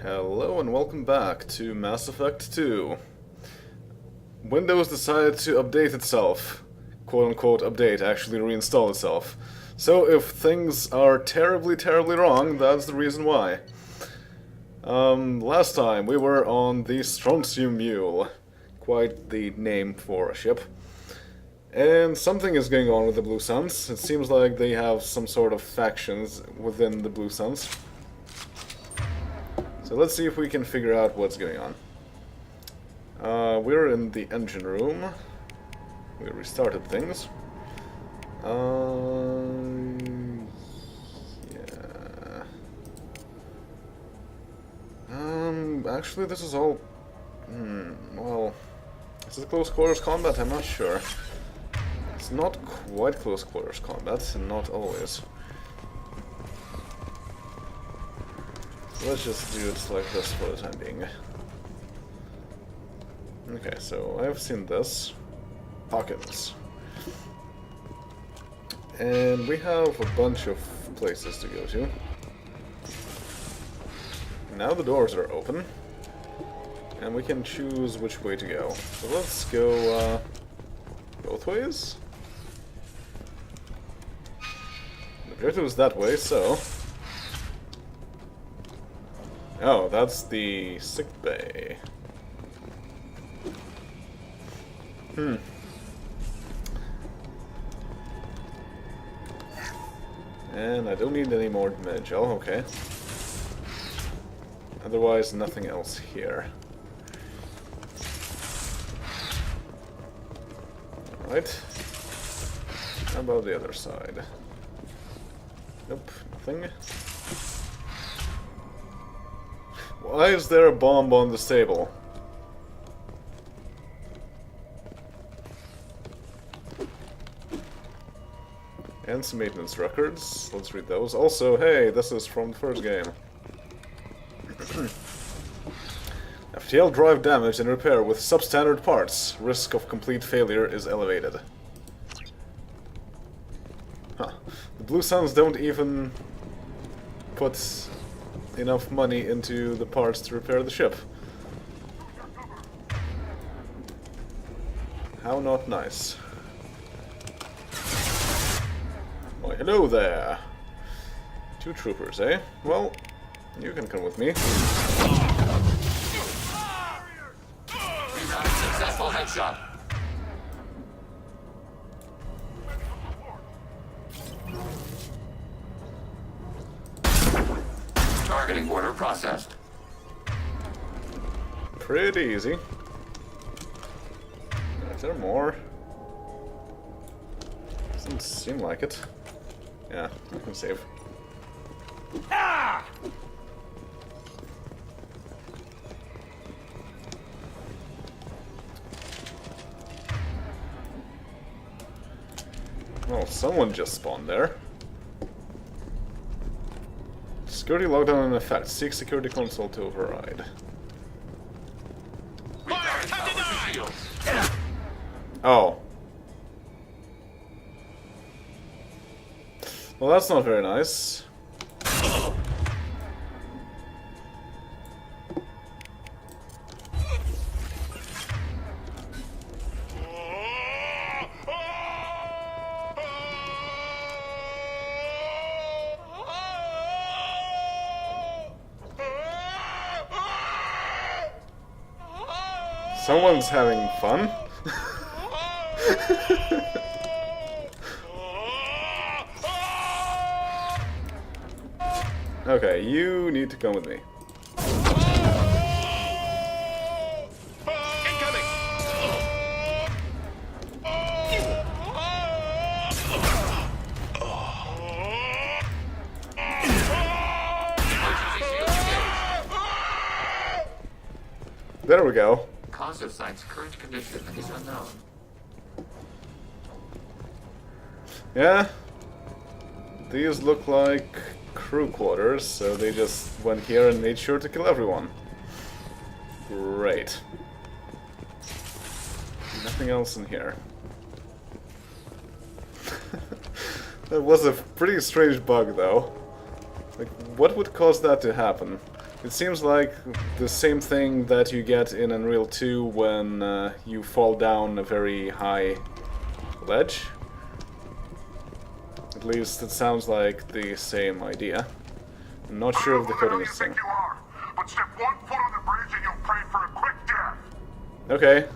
Hello and welcome back to Mass Effect 2. Windows decided to update itself. Quote-unquote update, actually reinstall itself. So if things are terribly wrong, that's the reason why. Last time we were on the Strontium Mule. Quite the name for a ship. And something is going on with the Blue Suns. It seems like they have some sort of factions within the Blue Suns. So let's see if we can figure out what's going on. We're in the engine room. We restarted things. Yeah. Actually this is all... well... Is it close quarters combat? I'm not sure. It's not quite close quarters combat, and not always. Let's just do it like this for the time being. Okay, so I've seen this. Pockets. And we have a bunch of places to go to. Now the doors are open. And we can choose which way to go. So let's go both ways. The objective is that way, so... Oh, that's the sick bay. And I don't need any more med-gel, okay. Otherwise, nothing else here. Alright. How about the other side? Nope, nothing. Why is there a bomb on this table? And some maintenance records. Let's read those. Also, hey, this is from the first game. FTL drive damage and repair with substandard parts. Risk of complete failure is elevated. Huh. The Blue Suns don't even put enough money into the parts to repair the ship. How not nice. Why, hello there. Two troopers, eh? Well, you can come with me. Successful headshot. Targeting order processed. Pretty easy. Is there more? Doesn't seem like it. Yeah, I can save. Ah! Well, someone just spawned there. Security lockdown in effect. Seek security console to override. Oh. Well, that's not very nice. Someone's having fun. Okay, you need to come with me. Incoming. There we go. Cause of site's current condition is unknown. Yeah. These look like crew quarters, so they just went here and made sure to kill everyone. Great. Nothing else in here. That was a pretty strange bug, though. Like, what would cause that to happen? It seems like the same thing that you get in Unreal 2 when you fall down a very high ledge. At least it sounds like the same idea. I'm not sure if the coding is the same. But step 1 foot on the bridge and you'll pray for a quick death. Okay.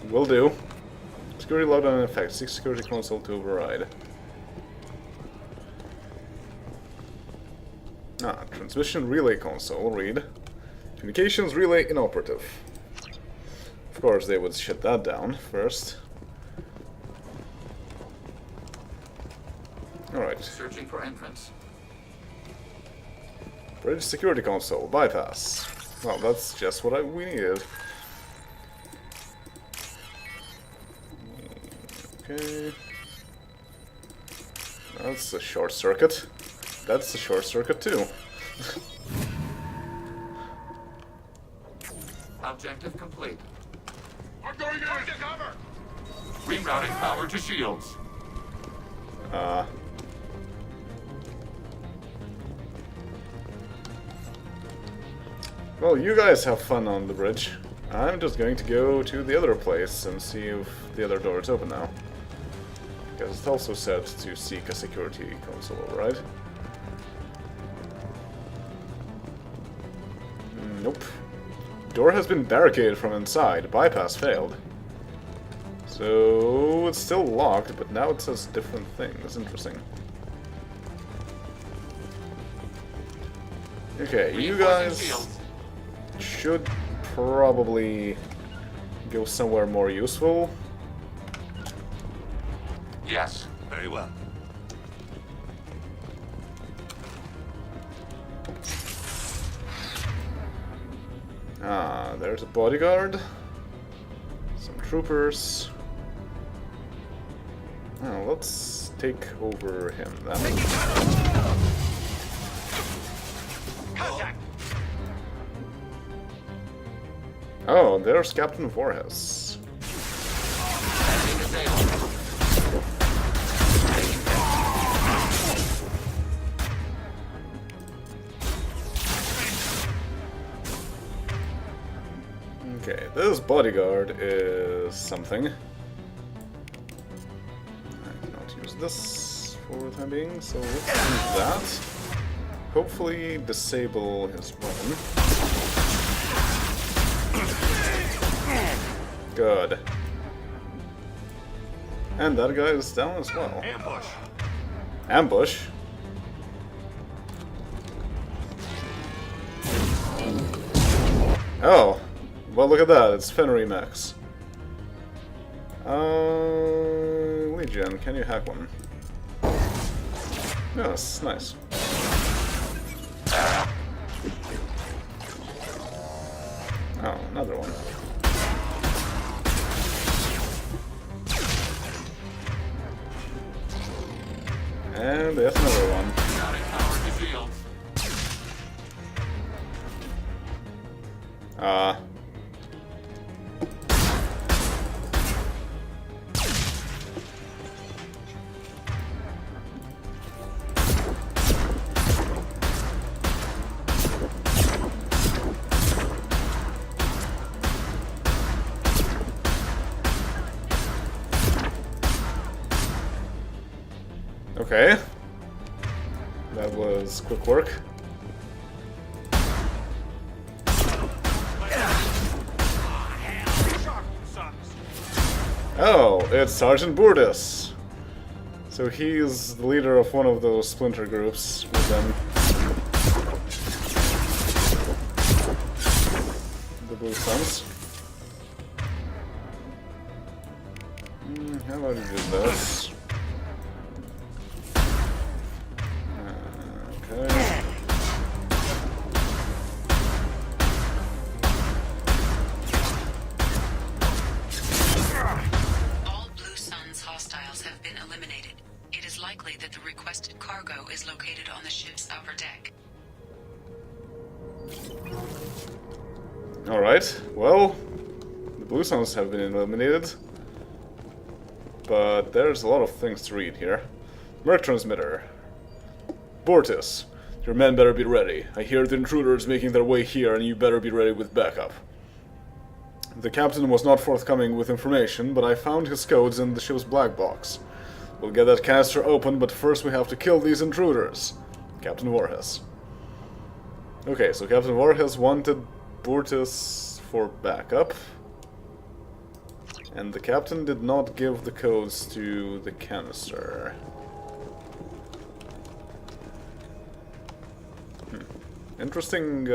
Will do. Security lockdown in effect. Seek security console to override. Transmission relay console, read. Communications relay inoperative. Of course, they would shut that down first. Alright. Searching for entrance. Bridge security console, bypass. Well, that's just what we needed. Okay. That's a short circuit. That's a short circuit too. Objective complete. I'm going in to cover. Rerouting power to shields. Well, you guys have fun on the bridge. I'm just going to go to the other place and see if the other door is open now. Because it's also said to seek a security console, right? Nope. Door has been barricaded from inside. Bypass failed. So it's still locked, but now it says different thing. That's interesting. Okay, you guys should probably go somewhere more useful. Yes. Very well. There's a bodyguard. Some troopers. Oh, let's take over him then. Contact. Oh, there's Captain Voorhees. Okay, this bodyguard is something. I cannot use this for the time being, so let's do that. Hopefully disable his weapon. Good. And that guy is down as well. Ambush. Ambush? Oh. Well, look at that. It's Fenry Max. Legion, can you hack one? Yes, nice. Oh, another one. And there's another one. Okay. That was quick work. Oh, it's Sergeant Boortis. So he's the leader of one of those splinter groups with them. The Blue Suns. How about you do this? Okay. All Blue Suns hostiles have been eliminated. It is likely that the requested cargo is located on the ship's upper deck. Alright, well, the Blue Suns have been eliminated. But there's a lot of things to read here. Merc transmitter. Boortis. Your men better be ready. I hear the intruders making their way here, and you better be ready with backup. The captain was not forthcoming with information, but I found his codes in the ship's black box. We'll get that canister open, but first we have to kill these intruders. Captain Voortis. Okay, so Captain Voortis wanted Boortis for backup. And the captain did not give the codes to the canister. Interesting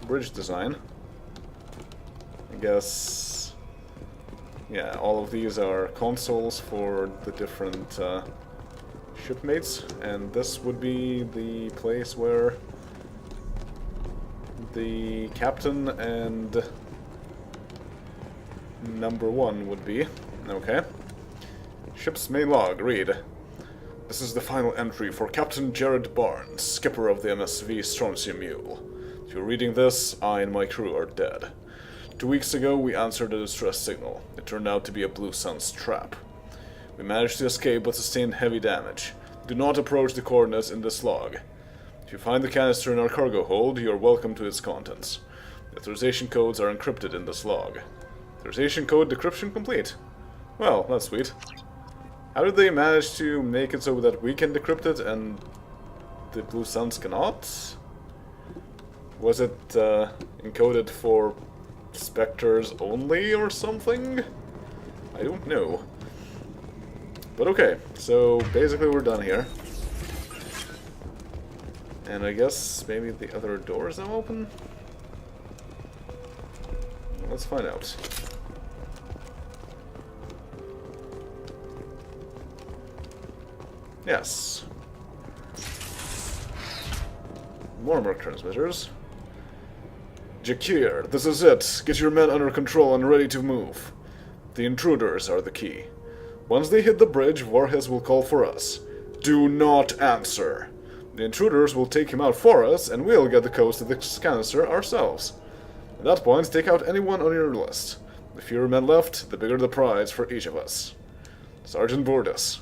bridge design. I guess... yeah, all of these are consoles for the different shipmates, and this would be the place where the captain and number 1 would be. Okay. Ship's main log, read. This is the final entry for Captain Jared Barnes, skipper of the MSV Strontium Mule. If you're reading this, I and my crew are dead. 2 weeks ago, we answered a distress signal. It turned out to be a Blue Sun's trap. We managed to escape but sustained heavy damage. Do not approach the coordinates in this log. If you find the canister in our cargo hold, you are welcome to its contents. The authorization codes are encrypted in this log. Authorization code decryption complete. Well, that's sweet. How did they manage to make it so that we can decrypt it and the Blue Suns cannot? Was it encoded for Spectres only or something? I don't know. But okay, so basically we're done here. And I guess maybe the other door is now open? Let's find out. Yes. More merc transmitters. Jakir, this is it. Get your men under control and ready to move. The intruders are the key. Once they hit the bridge, Voortis will call for us. Do not answer. The intruders will take him out for us, and we'll get the codes to the canister ourselves. At that point, take out anyone on your list. The fewer men left, the bigger the prize for each of us. Sergeant Boortis.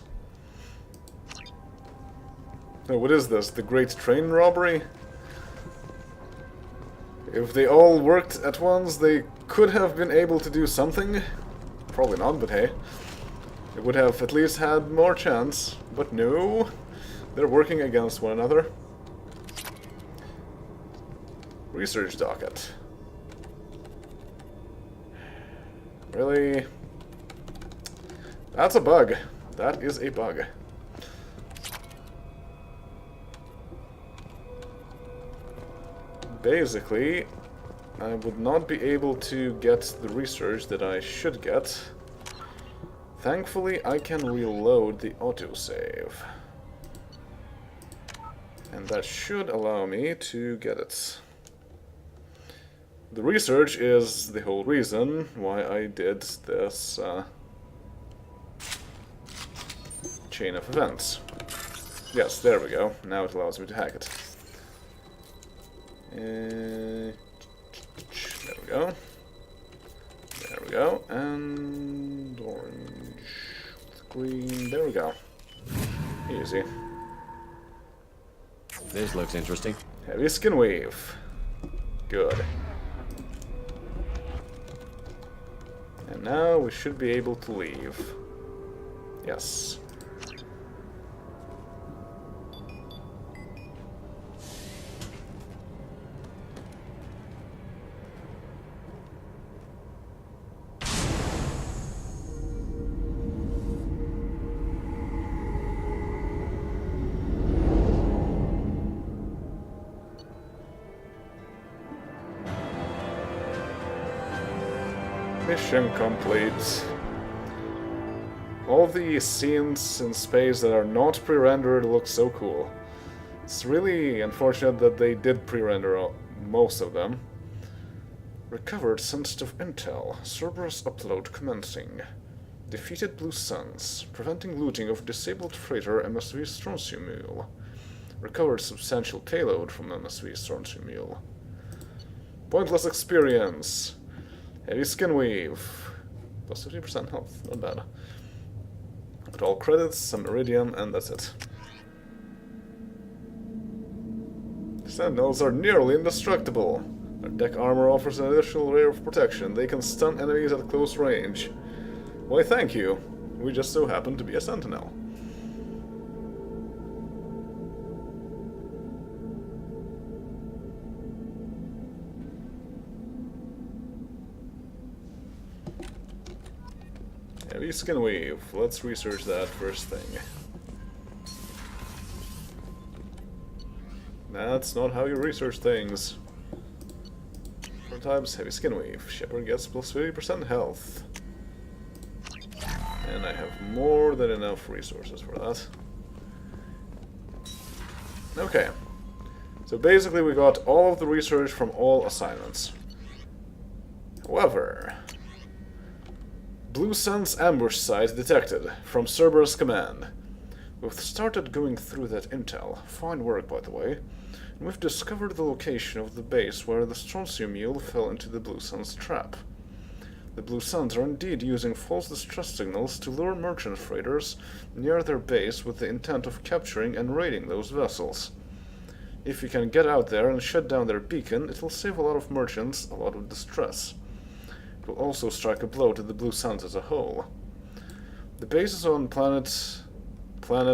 So what is this? The Great Train Robbery? If they all worked at once, they could have been able to do something. Probably not, but hey. They would have at least had more chance. But no. They're working against one another. Research docket. Really? That's a bug. That is a bug. Basically, I would not be able to get the research that I should get. Thankfully, I can reload the autosave. And that should allow me to get it. The research is the whole reason why I did this chain of events. Yes, there we go. Now it allows me to hack it. There we go. There we go. And orange with green. There we go. Easy. This looks interesting. Heavy skin weave. Good. And now we should be able to leave. Yes. Mission complete. All the scenes in space that are not pre-rendered look so cool. It's really unfortunate that they did pre-render most of them. Recovered sensitive intel. Cerberus upload commencing. Defeated Blue Suns. Preventing looting of disabled freighter MSV Strontium Mule. Recovered substantial payload from MSV Strontium Mule. Pointless experience. Heavy skin weave. Plus 50% health. Not bad. Got all credits, some iridium, and that's it. Sentinels are nearly indestructible. Their deck armor offers an additional layer of protection. They can stun enemies at close range. Why, thank you. We just so happen to be a Sentinel. Heavy skin weave. Let's research that first thing. That's not how you research things. Prototypes, heavy skin weave. Shepard gets plus 50% health. And I have more than enough resources for that. Okay. So basically we got all of the research from all assignments. However, Blue Sun's ambush site detected from Cerberus Command. We've started going through that intel. Fine work, by the way. And we've discovered the location of the base where the Strontium Mule fell into the Blue Sun's trap. The Blue Suns are indeed using false distress signals to lure merchant freighters near their base with the intent of capturing and raiding those vessels. If you can get out there and shut down their beacon, it will save a lot of merchants a lot of distress. It will also strike a blow to the Blue Suns as a whole. The base is on Planet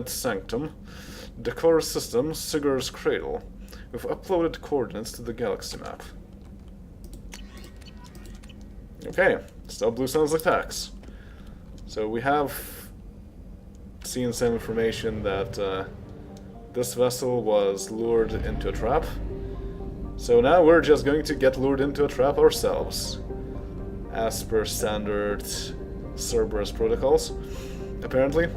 Sanctum, Terminus Systems, Sigur's Cradle. We've uploaded coordinates to the galaxy map. Okay, stop Blue Sun's attacks. So we have seen some information that this vessel was lured into a trap. So now we're just going to get lured into a trap ourselves, as per standard Cerberus protocols, apparently.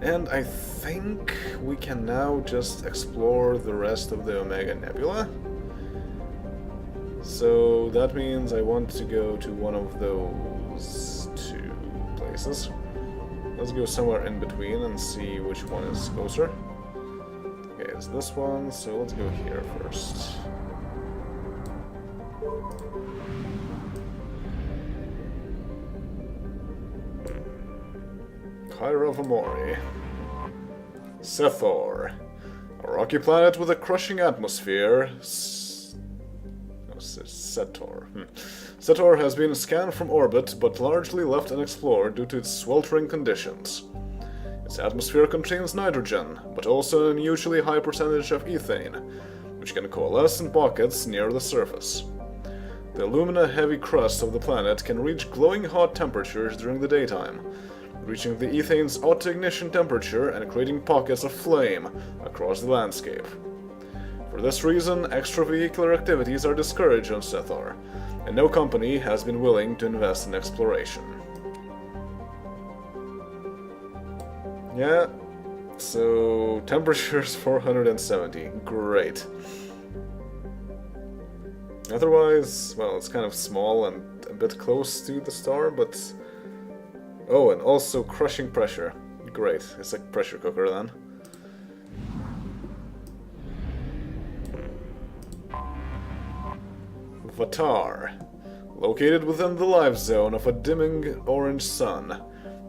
And I think we can now just explore the rest of the Omega Nebula. So that means I want to go to one of those two places. Let's go somewhere in between and see which one is closer. Okay, it's this one, so let's go here first. Kyra Vamori. Sethor. A rocky planet with a crushing atmosphere. Setor. Setor has been scanned from orbit, but largely left unexplored due to its sweltering conditions. Its atmosphere contains nitrogen, but also an unusually high percentage of ethane, which can coalesce in pockets near the surface. The alumina-heavy crust of the planet can reach glowing hot temperatures during the daytime, reaching the ethane's auto-ignition temperature and creating pockets of flame across the landscape. For this reason, extravehicular activities are discouraged on Sethor, and no company has been willing to invest in exploration. Yeah, so temperature's 470. Great. Otherwise, well, it's kind of small and a bit close to the star, but... Oh, and also crushing pressure. Great, it's like pressure cooker then. Vatar. Located within the life zone of a dimming orange sun,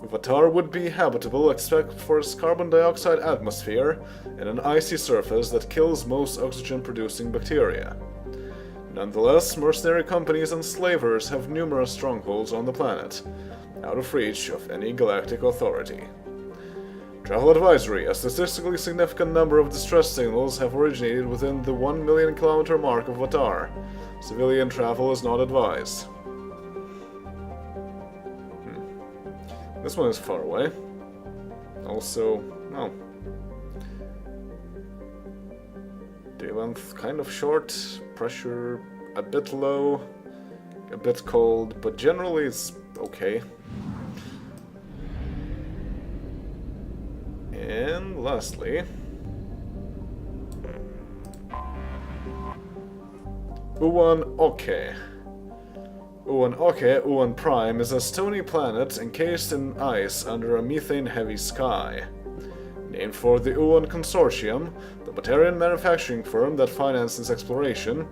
Vatar would be habitable except for its carbon dioxide atmosphere and an icy surface that kills most oxygen-producing bacteria. Nonetheless, mercenary companies and slavers have numerous strongholds on the planet, out of reach of any galactic authority. Travel advisory: a statistically significant number of distress signals have originated within the 1 million kilometer mark of Vatar. Civilian travel is not advised. This one is far away. Also, oh. Day length kind of short, pressure a bit low, a bit cold, but generally it's okay. And lastly, Uwan Oke. Uwan Oke, Uwan Prime, is a stony planet encased in ice under a methane-heavy sky. Named for the Uwan Consortium, the Batarian manufacturing firm that finances exploration,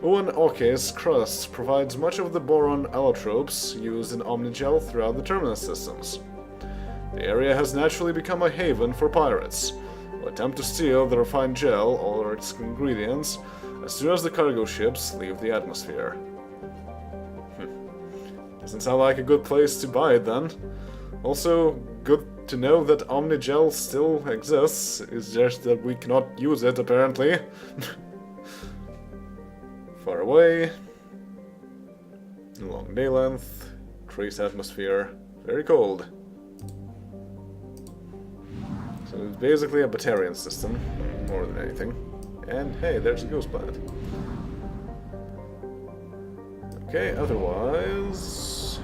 Uwan Oke's crust provides much of the boron allotropes used in Omnigel throughout the Terminus Systems. The area has naturally become a haven for pirates, attempt to steal the refined gel or its ingredients as soon as the cargo ships leave the atmosphere. Doesn't sound like a good place to buy it then. Also, good to know that Omnigel still exists, it's just that we cannot use it apparently. Far away. Long day length. Trace atmosphere. Very cold. So it's basically a Batarian system, more than anything. And hey, there's a ghost planet. Okay, otherwise...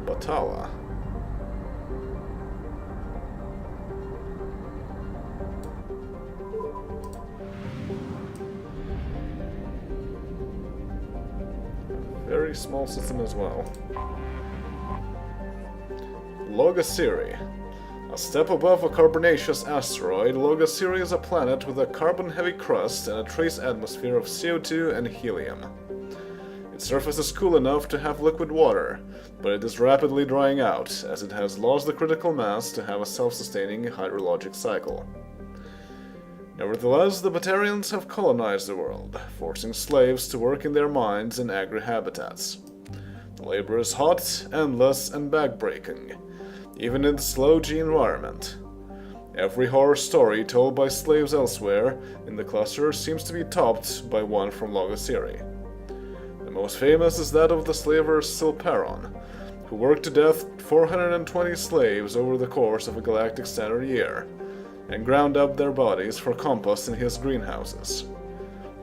Batala. Very small system as well. Logasiri. A step above a carbonaceous asteroid, Logasiri is a planet with a carbon-heavy crust and a trace atmosphere of CO2 and helium. Its surface is cool enough to have liquid water, but it is rapidly drying out, as it has lost the critical mass to have a self-sustaining hydrologic cycle. Nevertheless, the Batarians have colonized the world, forcing slaves to work in their mines and agri-habitats. The labor is hot, endless, and backbreaking, even in the slow-G environment. Every horror story told by slaves elsewhere in the cluster seems to be topped by one from Logasiri. The most famous is that of the slaver Silperon, who worked to death 420 slaves over the course of a galactic standard year, and ground up their bodies for compost in his greenhouses.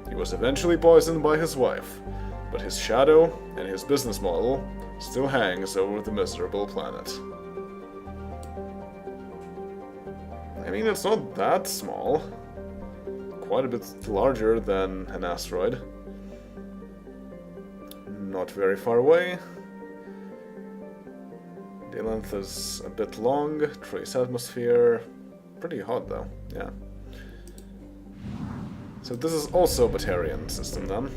He was eventually poisoned by his wife, but his shadow and his business model still hangs over the miserable planet. I mean, it's not that small. Quite a bit larger than an asteroid. Not very far away. Day length is a bit long. Trace atmosphere. Pretty hot though, yeah. So this is also a Batarian system then.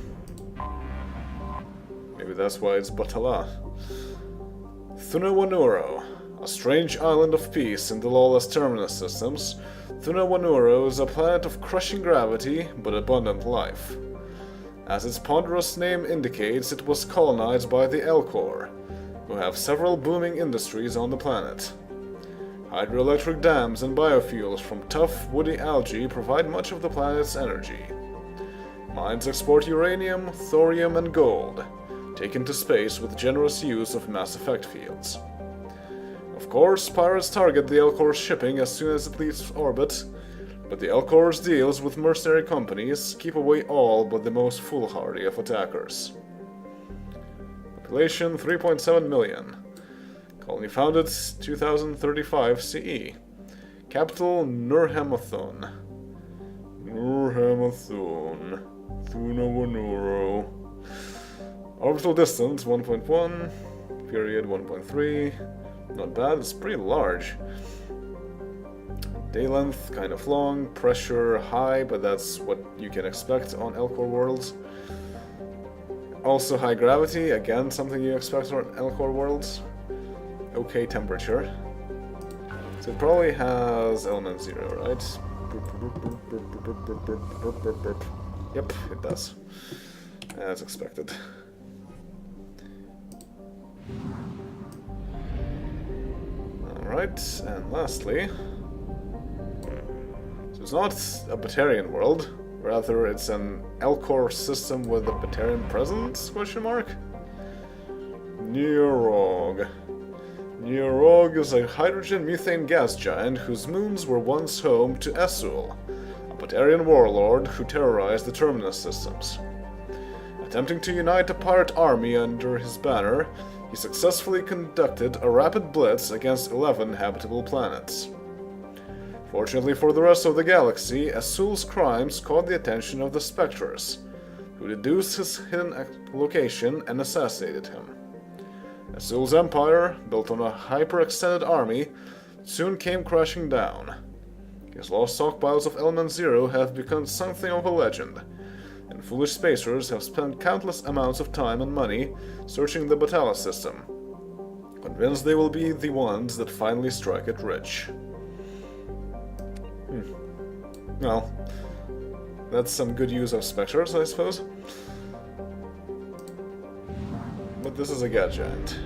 Maybe that's why it's Batala. Thunawanuro. A strange island of peace in the lawless Terminus Systems, Thunawanuro is a planet of crushing gravity but abundant life. As its ponderous name indicates, it was colonized by the Elcor, who have several booming industries on the planet. Hydroelectric dams and biofuels from tough, woody algae provide much of the planet's energy. Mines export uranium, thorium, and gold, taken to space with generous use of mass effect fields. Of course, pirates target the Elcor's shipping as soon as it leaves orbit, but the Elcor's deals with mercenary companies keep away all but the most foolhardy of attackers. Population 3.7 million. Colony founded 2035 CE. Capital Nurhamathon. Nurhamathon. Thunawanuro. Orbital distance 1.1. Period 1.3. Not bad, it's pretty large. Day length kind of long. Pressure high, but that's what you can expect on Elcor worlds. Also high gravity, again something you expect on Elcor worlds. Okay temperature. So it probably has element 0, right? Yep, it does. As expected. Alright, and lastly... So it's not a Batarian world, rather it's an Elcor system with a Batarian presence, question mark? Neurog. Neurog is a hydrogen-methane gas giant whose moons were once home to Essul, a Batarian warlord who terrorized the Terminus Systems. Attempting to unite a pirate army under his banner, he successfully conducted a rapid blitz against 11 habitable planets. Fortunately for the rest of the galaxy, Essul's crimes caught the attention of the Spectres, who deduced his hidden location and assassinated him. Essul's empire, built on a hyper-extended army, soon came crashing down. His lost stockpiles of Element Zero have become something of a legend, and foolish spacers have spent countless amounts of time and money searching the Batala system, convinced they will be the ones that finally strike it rich. Well, that's some good use of specters, I suppose. But this is a gas giant.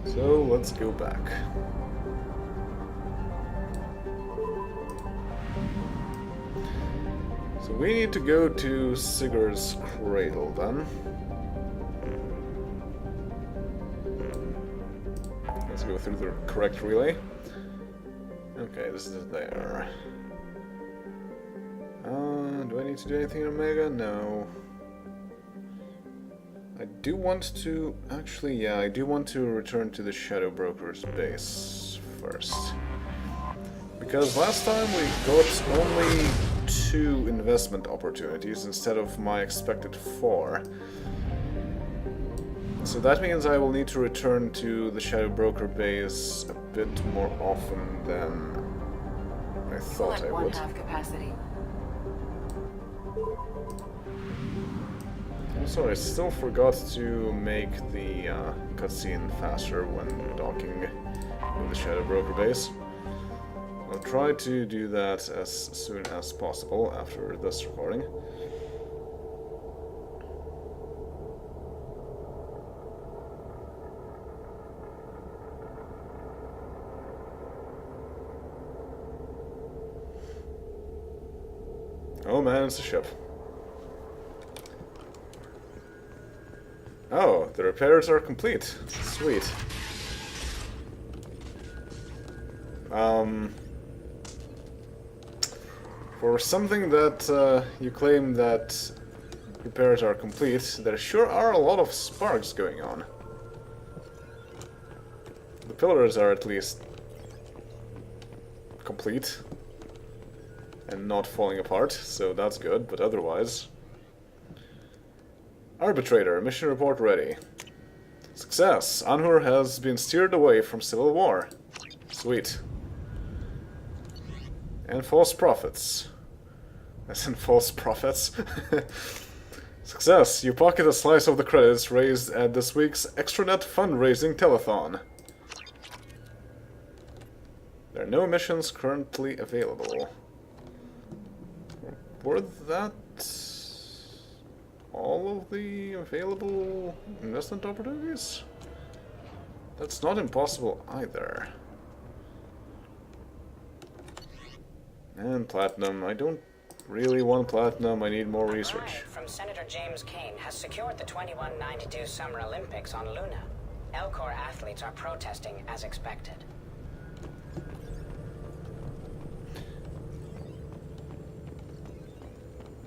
So let's go back. So we need to go to Sigurd's cradle then. Let's go through the correct relay. Okay, this is there. Do I need to do anything in Omega? No. I do want to... Actually, yeah, I do want to return to the Shadow Broker's base first. Because last time we got only 2 investment opportunities instead of my expected 4. So that means I will need to return to the Shadow Broker base a bit more often than I thought I would. Capacity. Also, I still forgot to make the cutscene faster when docking with the Shadow Broker base. I'll try to do that as soon as possible after this recording. Oh man, it's a ship. Oh, the repairs are complete. Sweet. For something that you claim that repairs are complete, there sure are a lot of sparks going on. The pillars are at least complete and not falling apart, so that's good, but otherwise... Arbitrator, mission report ready. Success! Anhur has been steered away from civil war. Sweet. And false prophets. As in false prophets. Success! You pocket a slice of the credits raised at this week's extranet fundraising telethon. There are no missions currently available. Were that all of the available investment opportunities? That's not impossible either. And platinum. I don't really want platinum. I need more research. Ryan from Senator James Kane has secured the 2192 Summer Olympics on Luna. Elcor athletes are protesting as expected.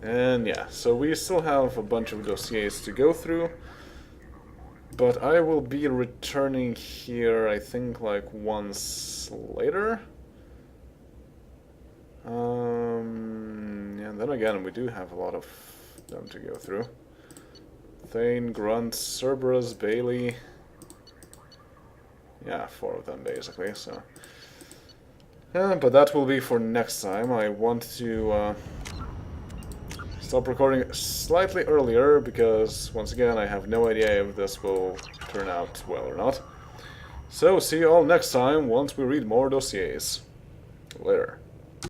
And yeah, so we still have a bunch of dossiers to go through, but I will be returning here, I think, like once later. And then again, we do have a lot of them to go through. Thane, Grunt, Cerberus, Bailey. Yeah, 4 of them basically, so... Yeah, but that will be for next time. I want to stop recording slightly earlier because, once again, I have no idea if this will turn out well or not. So, see you all next time once we read more dossiers. Later.